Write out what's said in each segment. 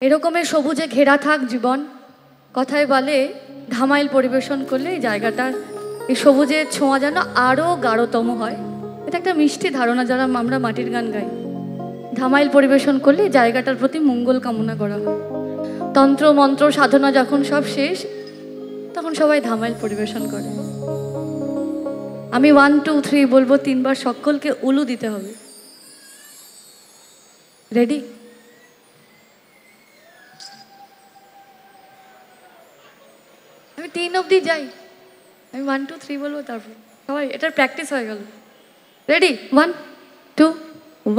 এরকমের সবুজে ঘেরা থাক জীবন, কথায় বলে ধামাইল পরিবেশন করলে এই জায়গাটার এই সবুজের ছোঁয়া যেন আরও গাঢ়তম হয়। এটা একটা মিষ্টি ধারণা যারা আমরা মাটির গান গাই। ধামাইল পরিবেশন করলে এই জায়গাটার প্রতি মঙ্গল কামনা করা হয়। তন্ত্র মন্ত্র সাধনা যখন সব শেষ তখন সবাই ধামাইল পরিবেশন করে। আমি 1 2 3 বলবো, 3 বার সকলকে উলু দিতে হবে। রেডি? আমি 3 অবধি যাই, আমি 1 2 3 বলবো, তারপর সবাই এটার প্র্যাকটিস হয়ে গেল। রেডি? 1 2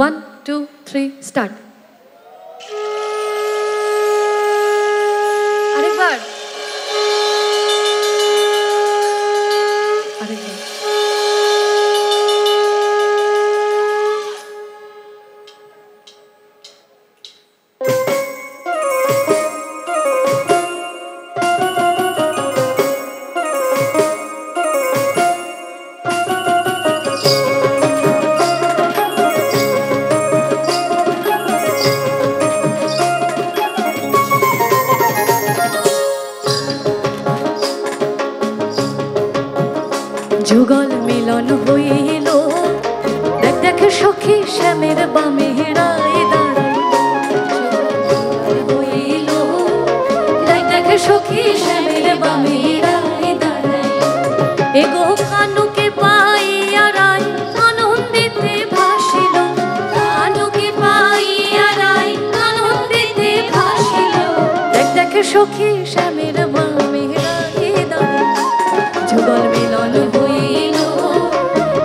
1 2 3 স্টার্ট। আরেকবার, আরেকবার। যুগল মিলন হইল, দেখ দেখ সখী শ্যামের বামে রায় দাঁড়ায় হইল, দেখ দেখ সখী শ্যামের বামে রায় দাঁড়ায়। এগো কানুকে পাইয়া রায় আনন্দিতে ভাসিল, কানুকে পাইয়া রায় আনন্দিতে ভাসিল, দেখ দেখ সখী শ্যামের বামে রায় দাঁড়ায়। যুগল মিলন হইল,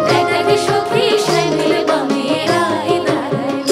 দেখ দেখ সখী শ্যামের বামে রায় দাঁড়ায়।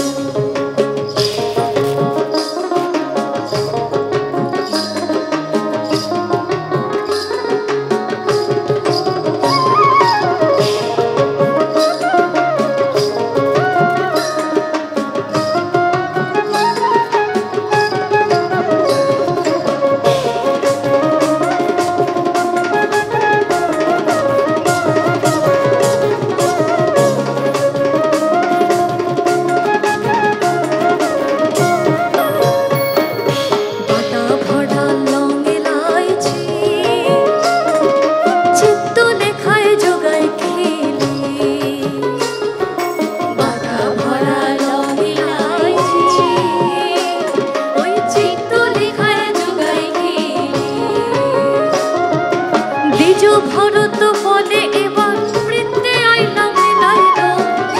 ভরত বলে এবার বৃন্দে আইলা মিলাইল,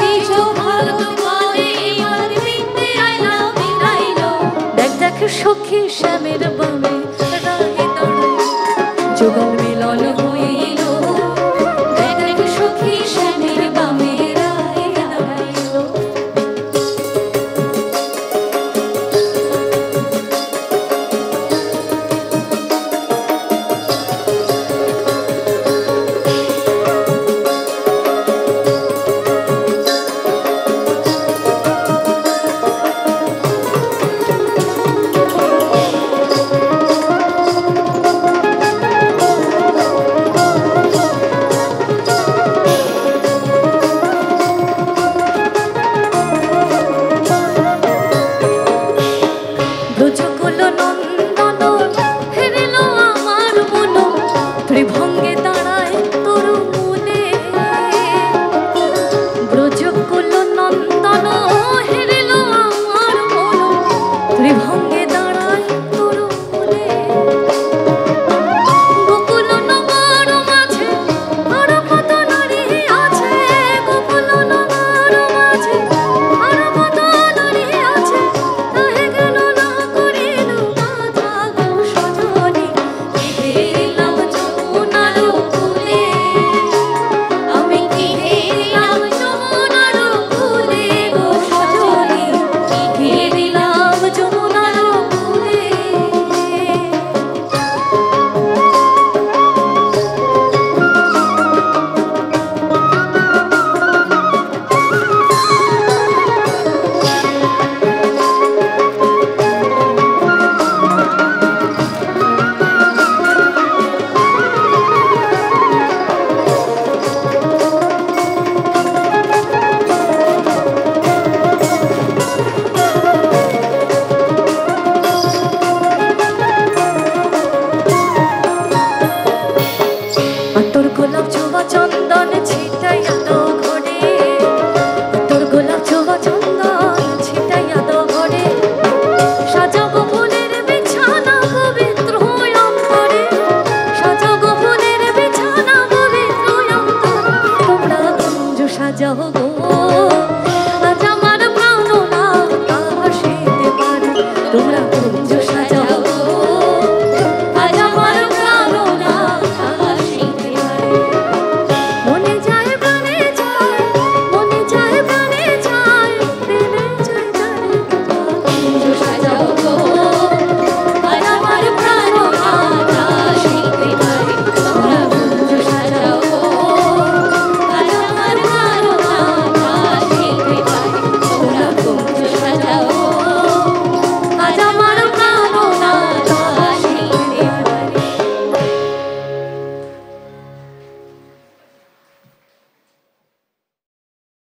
নিজ ভরত বলে এবার বৃন্দে আইলা মিলাইল, দেখ দেখ সখী শ্যামের বামে রায় দাঁড়ায়। যুগল